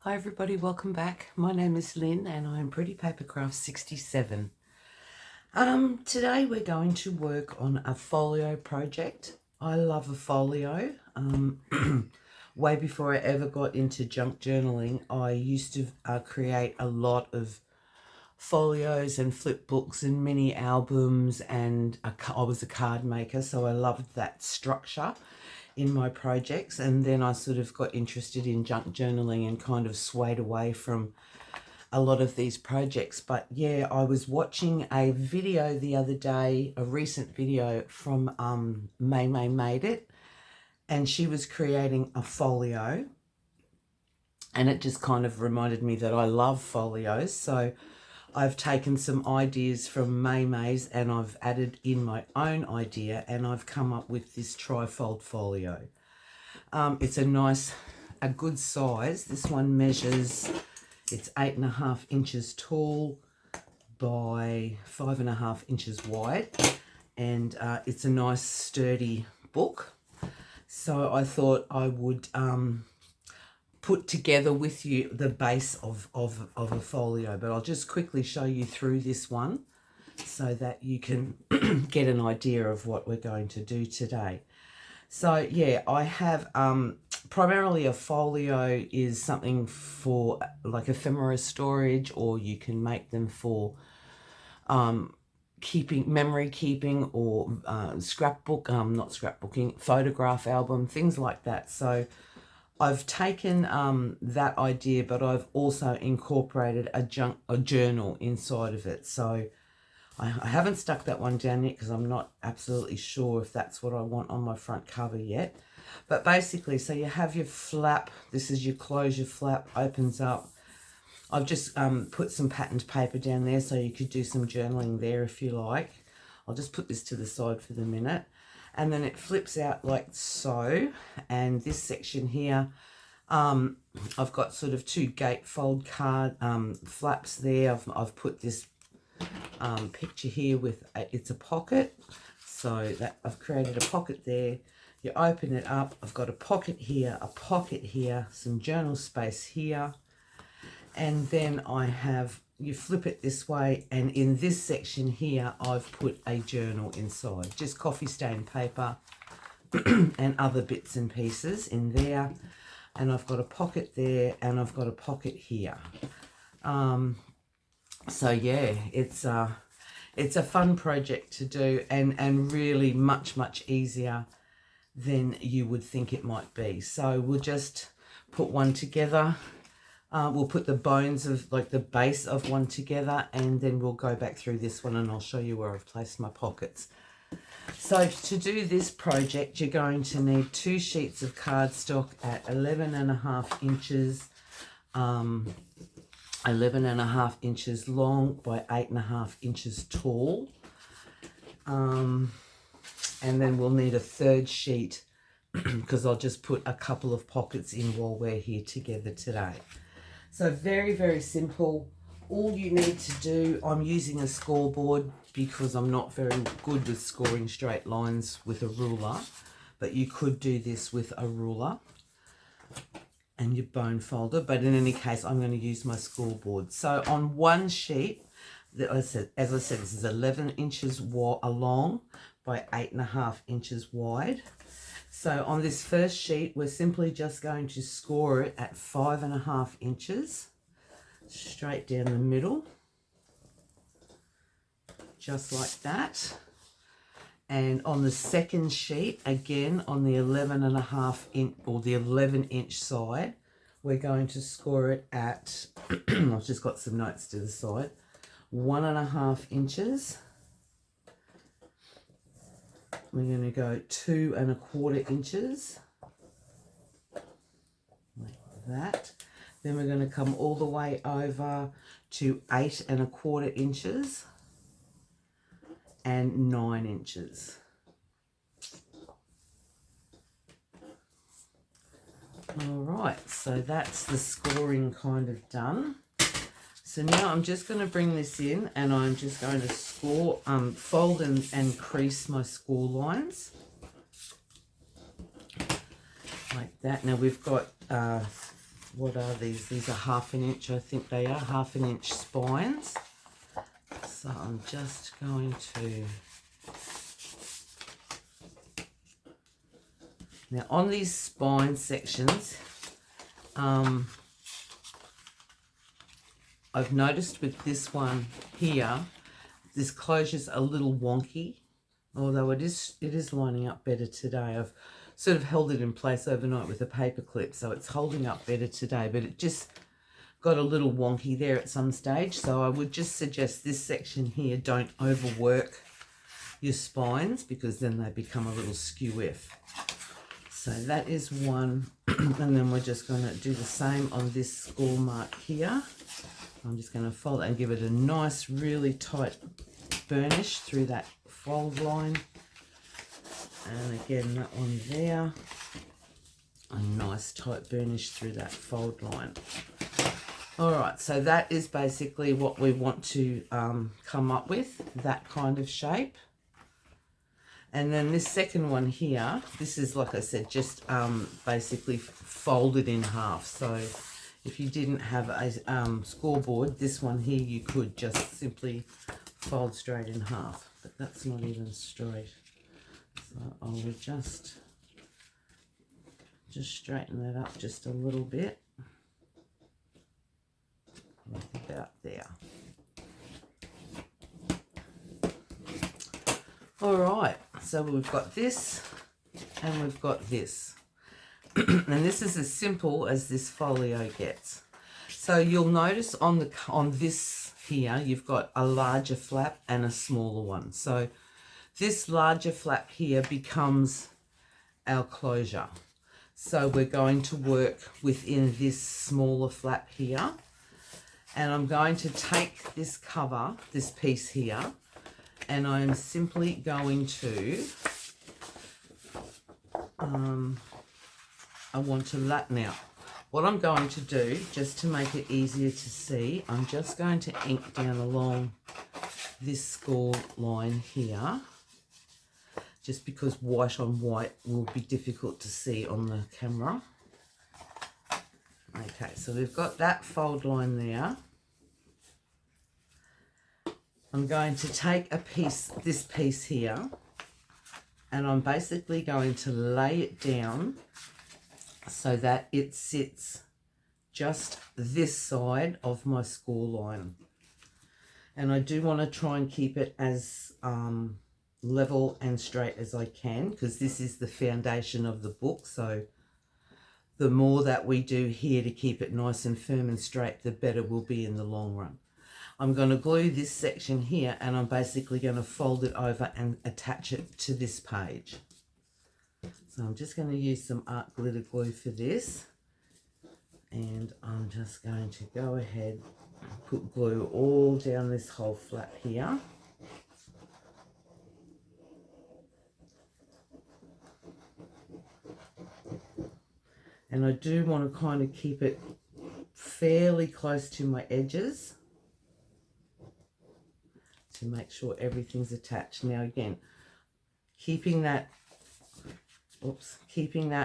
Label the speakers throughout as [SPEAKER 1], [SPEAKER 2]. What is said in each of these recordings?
[SPEAKER 1] Hi everybody, welcome back. My name is Lynn and I'm Pretty Papercrafts 67. Today we're going to work on a folio project. I love a folio. Way before I ever got into junk journaling, I used to create a lot of folios and flip books and mini albums, and I was a card maker, so I loved that structure in my projects. And then I sort of got interested in junk journaling and kind of swayed away from a lot of these projects. But yeah, I was watching a video the other day, a recent video from May Made It, and she was creating a folio, and it just kind of reminded me that I love folios. So I've taken some ideas from May's and I've added in my own idea, and I've come up with this trifold folio. It's a good size. This one measures, it's 8.5 inches tall by 5.5 inches wide, and it's a nice sturdy book. So I thought I would put together with you the base of a folio, but I'll just quickly show you through this one so that you can get an idea of what we're going to do today. So yeah, I have primarily a folio is something for like ephemera storage, or you can make them for memory keeping, or scrapbook, not scrapbooking, photograph album, things like that. So I've taken that idea, but I've also incorporated a journal inside of it. So I haven't stuck that one down yet because I'm not absolutely sure if that's what I want on my front cover yet. But basically, so you have your flap. This is your closure flap, opens up. I've just put some patterned paper down there so you could do some journaling there if you like. I'll just put this to the side for the minute. And then it flips out like so. And this section here, I've got sort of two gatefold card flaps there. I've put this picture here with it's a pocket, so that I've created a pocket there. You open it up, I've got a pocket here, some journal space here, and then I have, you flip it this way, and in this section here I've put a journal inside, just coffee stain paper and other bits and pieces in there. And I've got a pocket there, and I've got a pocket here. So yeah, it's a fun project to do, and really much easier than you would think it might be. So we'll just put one together. We'll put the bones of, like the base of one together, and then we'll go back through this one and I'll show you where I've placed my pockets. So to do this project, you're going to need 2 sheets of cardstock at 11.5 inches, 11.5 inches long by 8.5 inches tall. And then we'll need a 3rd sheet because I'll just put a couple of pockets in while we're here together today. So very simple. All you need to do, I'm using a scoreboard because I'm not very good with scoring straight lines with a ruler, but you could do this with a ruler and your bone folder, but in any case I'm going to use my scoreboard. So on one sheet, as I said, this is 11 inches long by 8.5 inches wide. So on this first sheet, we're simply just going to score it at 5.5 inches straight down the middle, just like that. And on the second sheet, again on the 11.5 inch or the 11-inch side, we're going to score it at I've just got some notes to the side, 1.5 inches. We're going to go 2.25 inches, like that. Then we're going to come all the way over to 8.25 inches and 9 inches. All right, so that's the scoring kind of done. So now I'm just going to bring this in, and I'm just going to score, fold and crease my score lines like that. Now we've got what are these? These are 1/2 inch, I think they are, 1/2 inch spines. So I'm just going to, now on these spine sections, I've noticed with this one here, this closure's a little wonky, although it is lining up better today. I've sort of held it in place overnight with a paper clip, so it's holding up better today, but it just got a little wonky there at some stage. So I would just suggest this section here, don't overwork your spines, because then they become a little skew-if. So that is one, and then we're just going to do the same on this score mark here. I'm just going to fold it and give it a nice, really tight burnish through that fold line. And again, that one there, a nice tight burnish through that fold line. All right, so that is basically what we want to come up with, that kind of shape. And then this second one here, this is, like I said, just basically folded in half. So if you didn't have a scoreboard, this one here you could just simply fold straight in half, but that's not even straight. So I will just straighten that up just a little bit, like about there. All right, so we've got this and we've got this. And this is as simple as this folio gets. So you'll notice on this here, you've got a larger flap and a smaller one. So this larger flap here becomes our closure. So we're going to work within this smaller flap here. And I'm going to take this cover, this piece here, and I'm simply going to, I want to now. What I'm going to do, just to make it easier to see, I'm just going to ink down along this score line here, just because white on white will be difficult to see on the camera. Okay, so we've got that fold line there. I'm going to take this piece here, and I'm basically going to lay it down so that it sits just this side of my score line. And I do want to try and keep it as level and straight as I can, because this is the foundation of the book. So the more that we do here to keep it nice and firm and straight, the better we'll be in the long run. I'm going to glue this section here, and I'm basically going to fold it over and attach it to this page. So I'm just going to use some art glitter glue for this, and I'm just going to go ahead and put glue all down this whole flap here. And I do want to kind of keep it fairly close to my edges to make sure everything's attached. Now again, keeping that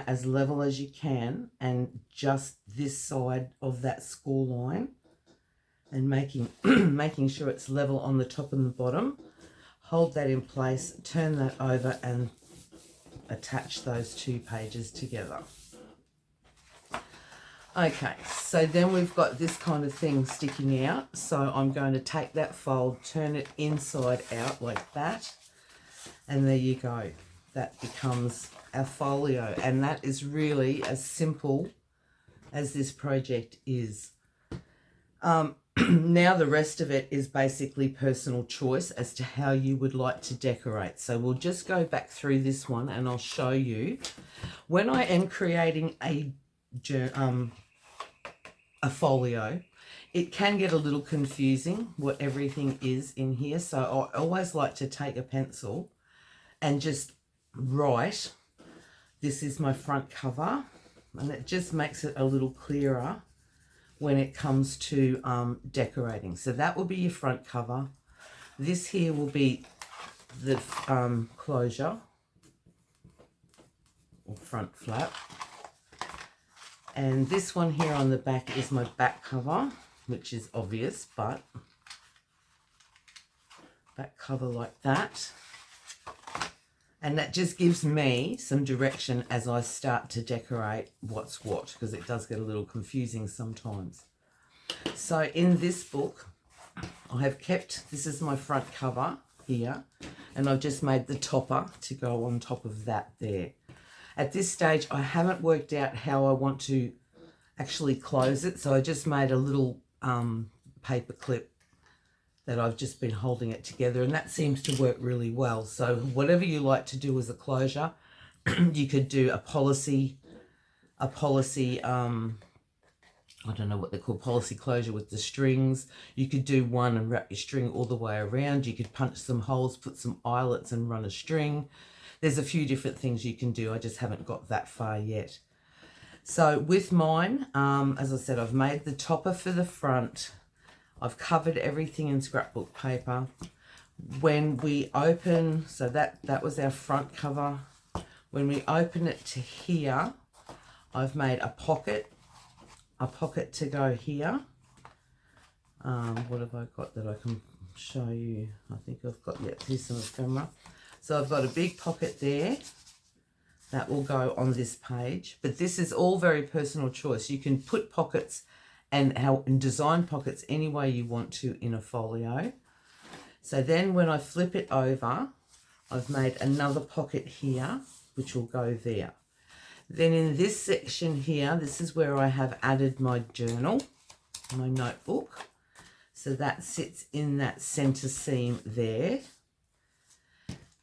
[SPEAKER 1] as level as you can, and just this side of that score line, and making sure it's level on the top and the bottom. Hold that in place, turn that over, and attach those two pages together. Okay, so then we've got this kind of thing sticking out. So I'm going to take that fold, turn it inside out like that, and there you go. That becomes our folio, and that is really as simple as this project is. Now the rest of it is basically personal choice as to how you would like to decorate. So we'll just go back through this one, and I'll show you. When I am creating a folio, it can get a little confusing what everything is in here. So I always like to take a pencil and just write, this is my front cover, and it just makes it a little clearer when it comes to decorating. So that will be your front cover. This here will be the closure or front flap. And this one here on the back is my back cover, which is obvious, but back cover like that. And that just gives me some direction as I start to decorate what's what, because it does get a little confusing sometimes. So in this book, I have kept, this is my front cover here, and I've just made the topper to go on top of that there. At this stage, I haven't worked out how I want to actually close it, so I just made a little paper clip that I've just been holding it together, and that seems to work really well. So whatever you like to do as a closure, you could do a policy, I don't know what they're called, policy closure with the strings. You could do one and wrap your string all the way around. You could punch some holes, put some eyelets and run a string. There's a few different things you can do. I just haven't got that far yet. So with mine, as I said, I've made the topper for the front. I've covered everything in scrapbook paper. When we open, so that was our front cover. When we open it to here, I've made a pocket to go here. What have I got that I can show you? I think I've got, yeah, here's some ephemera. So I've got a big pocket there that will go on this page, but this is all very personal choice. You can put pockets and design pockets any way you want to in a folio. So then when I flip it over, I've made another pocket here, which will go there. Then in this section here, this is where I have added my journal, my notebook. So that sits in that center seam there.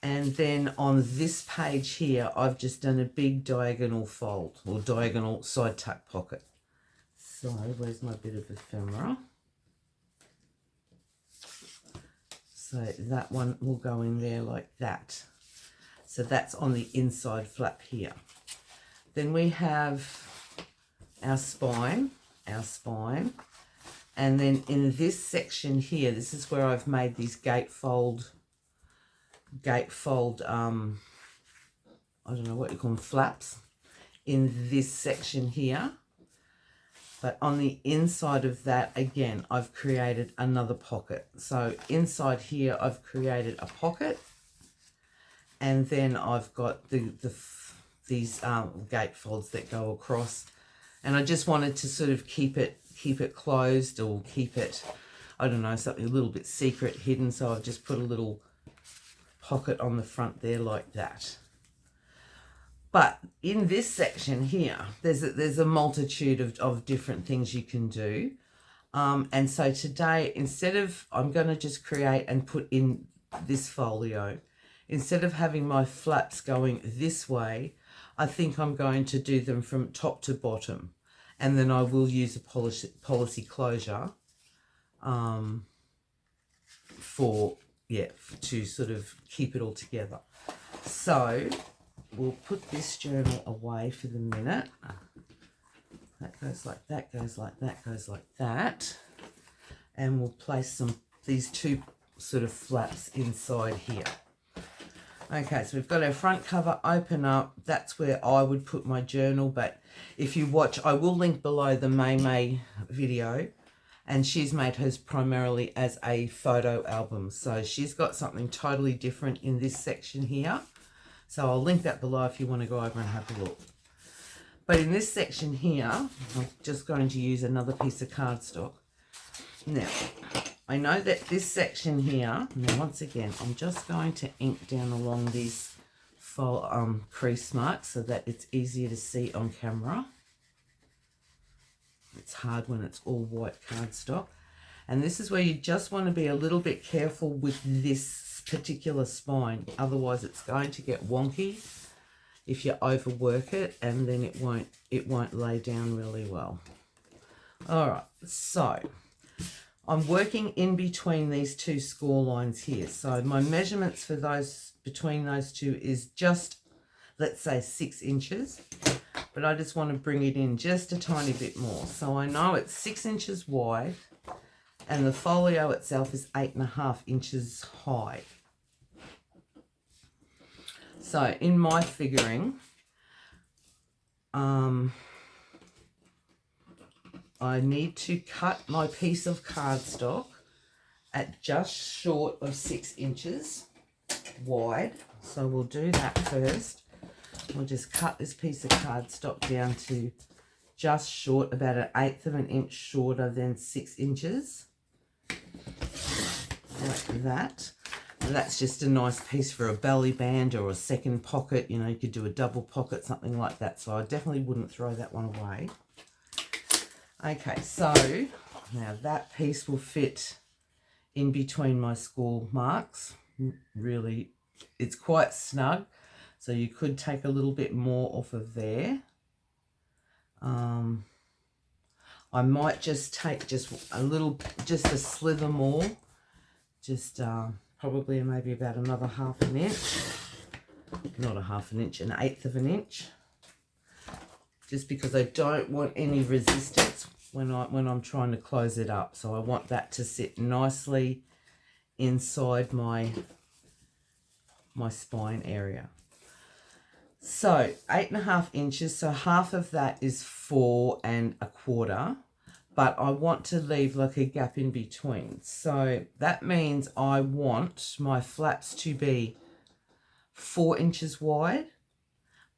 [SPEAKER 1] And then on this page here, I've just done a big diagonal fold or diagonal side tuck pocket. So where's my bit of ephemera? So that one will go in there like that. So that's on the inside flap here. Then we have our spine. And then in this section here, this is where I've made these gatefold, I don't know what you call them, flaps in this section here. But on the inside of that, again, I've created another pocket. So inside here, I've created a pocket. And then I've got these gatefolds that go across. And I just wanted to sort of keep it closed, or keep it, I don't know, something a little bit secret, hidden. So I've just put a little pocket on the front there like that. But in this section here, there's a multitude of different things you can do. And so today, instead of, I'm going to just create and put in this folio, instead of having my flaps going this way, I think I'm going to do them from top to bottom. And then I will use a policy closure to sort of keep it all together. So we'll put this journal away for the minute. That goes like that, goes like that, goes like that. And we'll place these two sort of flaps inside here. Okay, so we've got our front cover open up. That's where I would put my journal, but if you watch, I will link below the May video, and she's made hers primarily as a photo album. So she's got something totally different in this section here. So I'll link that below if you want to go over and have a look. But in this section here, I'm just going to use another piece of cardstock. Now, I know that this section here, now once again, I'm just going to ink down along these crease marks so that it's easier to see on camera. It's hard when it's all white cardstock. And this is where you just want to be a little bit careful with this particular spine. Otherwise it's going to get wonky if you overwork it, and then it won't lay down really well. All right, so I'm working in between these two score lines here. So my measurements for those, between those two, is just, let's say, 6 inches. But I just want to bring it in just a tiny bit more. So I know it's 6 inches wide, and the folio itself is 8.5 inches high. So in my figuring, I need to cut my piece of cardstock at just short of 6 inches wide. So we'll do that first. We'll just cut this piece of cardstock down to just short, about 1/8 of an inch shorter than 6 inches. Like that. And that's just a nice piece for a belly band or a second pocket. You know, you could do a double pocket, something like that. So I definitely wouldn't throw that one away. Okay, so now that piece will fit in between my score marks. Really, it's quite snug. So you could take a little bit more off of there. I might just take just a slither more, just probably maybe about another 1/2 inch, not 1/2 inch, 1/8 of an inch, just because I don't want any resistance when I'm trying to close it up. So I want that to sit nicely inside my spine area. So 8.5 inches, so half of that is 4 1/4, but I want to leave like a gap in between. So that means I want my flaps to be 4 inches wide,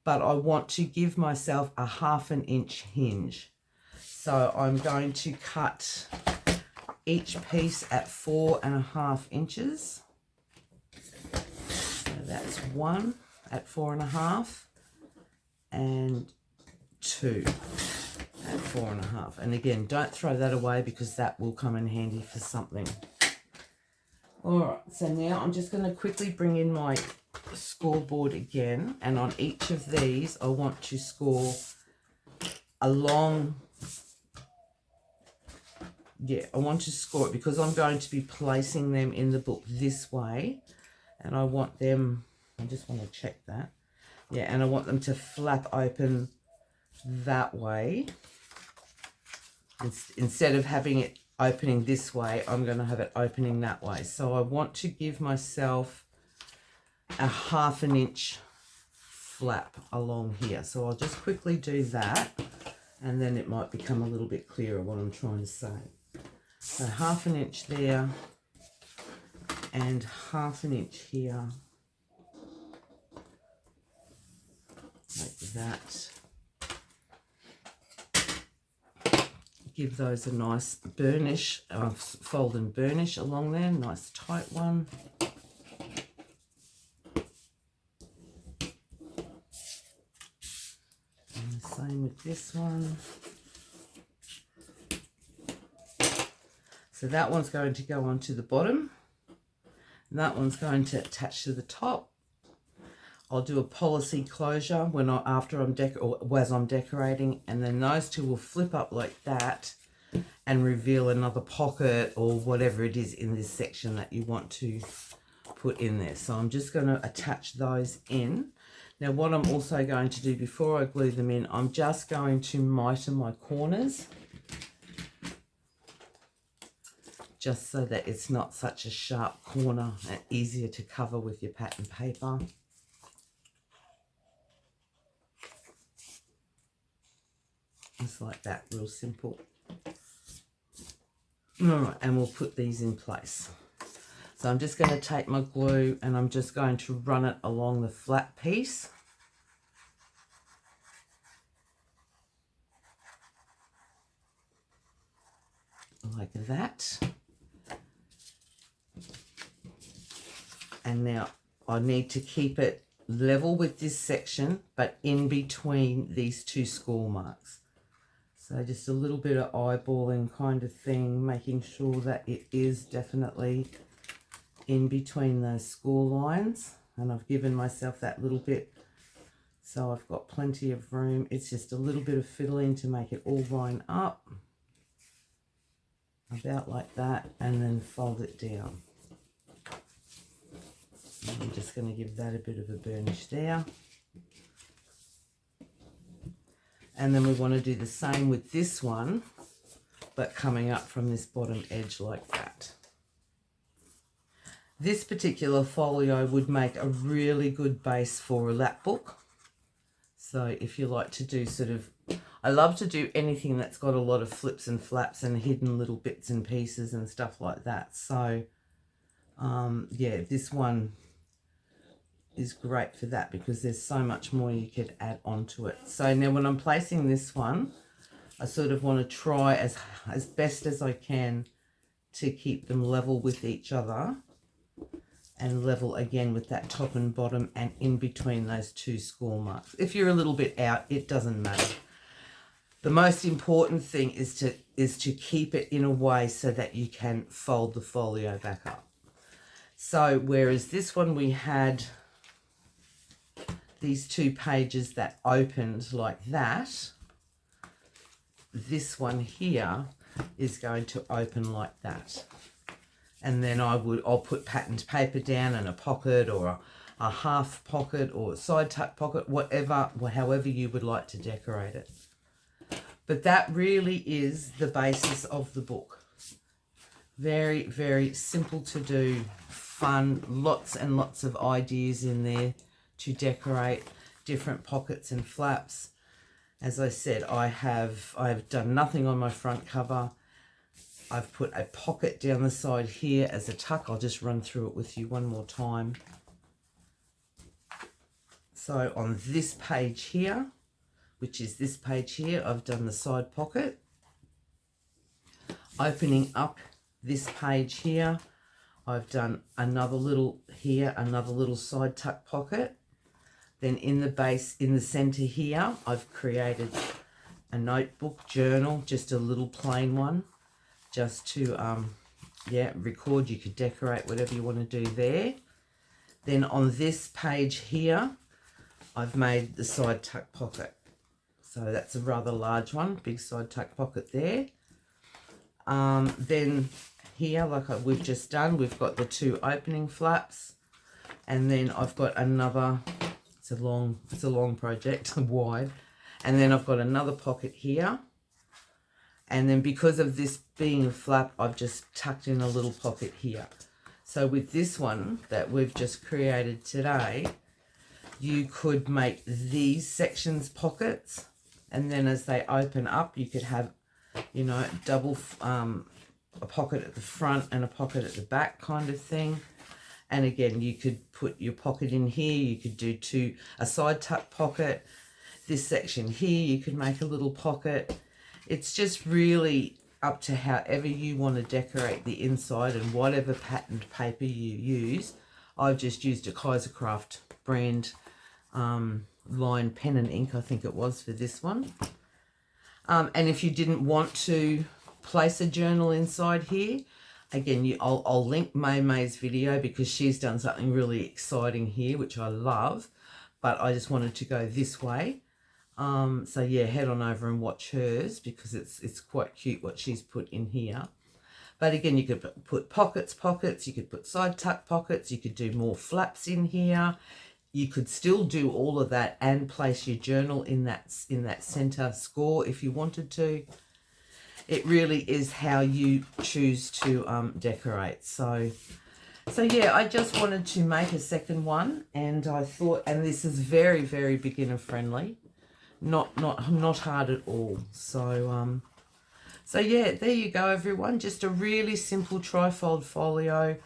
[SPEAKER 1] but I want to give myself a 1/2 inch hinge. So I'm going to cut each piece at 4.5 inches. So that's 1 at 4.5 and 2 at 4.5. And again, don't throw that away because that will come in handy for something. All right, so now I'm just going to quickly bring in my scoreboard again, and on each of these I want to score along. I want to score it because I'm going to be placing them in the book this way, and I want them, I just want to check that. Yeah, and I want them to flap open that way. Instead of having it opening this way, I'm going to have it opening that way. So I want to give myself a 1/2 inch flap along here. So I'll just quickly do that, and then it might become a little bit clearer what I'm trying to say. So 1/2 inch there and 1/2 inch here. Like that. Give those a nice burnish, fold and burnish along there, nice tight one. And the same with this one. So that one's going to go onto the bottom, and that one's going to attach to the top. I'll do a policy closure after I'm as I'm decorating, and then those two will flip up like that and reveal another pocket or whatever it is in this section that you want to put in there. So I'm just going to attach those in. Now what I'm also going to do before I glue them in, I'm just going to miter my corners, just so that it's not such a sharp corner and easier to cover with your pattern paper. Just like that, real simple. All right, and we'll put these in place. So I'm just going to take my glue and I'm just going to run it along the flat piece. Like that. And now I need to keep it level with this section, but in between these two score marks. So just a little bit of eyeballing kind of thing, making sure that it is definitely in between those score lines. And I've given myself that little bit, so I've got plenty of room. It's just a little bit of fiddling to make it all line up. About like that, and then fold it down. And I'm just going to give that a bit of a burnish there. And then we want to do the same with this one, but coming up from this bottom edge like that. This particular folio would make a really good base for a lap book. So if you like to do sort of, I love to do anything that's got a lot of flips and flaps and hidden little bits and pieces and stuff like that. So, yeah, this one is great for that because there's so much more you could add onto it. So now when I'm placing this one, I sort of want to try as best as I can to keep them level with each other and level again with that top and bottom and in between those two score marks. If you're a little bit out, it doesn't matter. The most important thing is to keep it in a way so that you can fold the folio back up. So whereas this one we had these 2 pages that opened like that, this one here is going to open like that. And then I'll put patterned paper down in a pocket or a half pocket or a side tuck pocket, whatever, however you would like to decorate it. But that really is the basis of the book. Very, very simple to do, fun, lots and lots of ideas in there to decorate different pockets and flaps. As I said, I've done nothing on my front cover. I've put a pocket down the side here as a tuck. I'll just run through it with you one more time. So on this page here, which is this page here, I've done the side pocket. Opening up this page here, I've done another little here, another little side tuck pocket. Then in the base, in the center here, I've created a notebook journal, just a little plain one, just to, record. You could decorate whatever you want to do there. Then on this page here, I've made the side tuck pocket. So that's a rather large one, big side tuck pocket there. Then here, like we've just done, we've got the 2 opening flaps. And then I've got another, it's a long project, wide. And then I've got another pocket here. And then because of this being a flap, I've just tucked in a little pocket here. So with this one that we've just created today, you could make these sections pockets. And then as they open up, you could have, you know, double, a pocket at the front and a pocket at the back kind of thing. And again, you could put your pocket in here. You could do a side tuck pocket. This section here, you could make a little pocket. It's just really up to however you want to decorate the inside and whatever patterned paper you use. I've just used a Kaisercraft brand line pen and ink, I think it was, for this one. And if you didn't want to place a journal inside here, again, I'll link May's video because she's done something really exciting here, which I love, but I just wanted to go this way. So yeah, head on over and watch hers because it's quite cute what she's put in here. But again, you could put pockets, you could put side tuck pockets, you could do more flaps in here. You could still do all of that and place your journal in that center score if you wanted to. It really is how you choose to decorate. So yeah, I just wanted to make a second one, and I thought, and this is very, very beginner friendly, not hard at all. So yeah, there you go, everyone. Just a really simple trifold folio.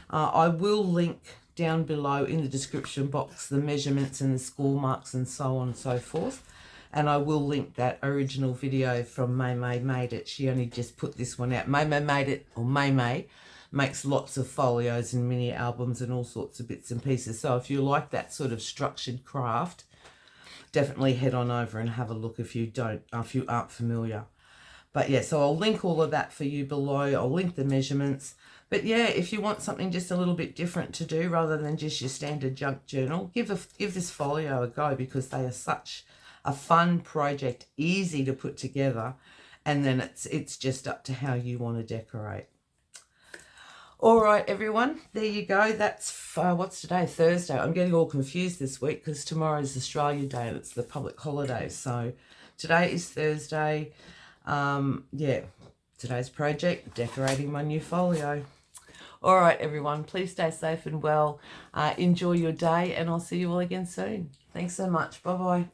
[SPEAKER 1] I will link down below in the description box the measurements and the score marks and so on and so forth. And I will link that original video from May Made It. She only just put this one out. May made it, or May makes lots of folios and mini albums and all sorts of bits and pieces. So if you like that sort of structured craft, definitely head on over and have a look if you aren't familiar. But yeah, so I'll link all of that for you below. I'll link the measurements. But yeah, if you want something just a little bit different to do rather than just your standard junk journal, give this folio a go because they are such a fun project, easy to put together, and then it's just up to how you want to decorate. All right, everyone, there you go. That's what's today? Thursday. I'm getting all confused this week because tomorrow is Australia Day and it's the public holiday. So today is Thursday. Yeah, today's project, decorating my new folio. All right, everyone, please stay safe and well. Enjoy your day, and I'll see you all again soon. Thanks so much. Bye-bye.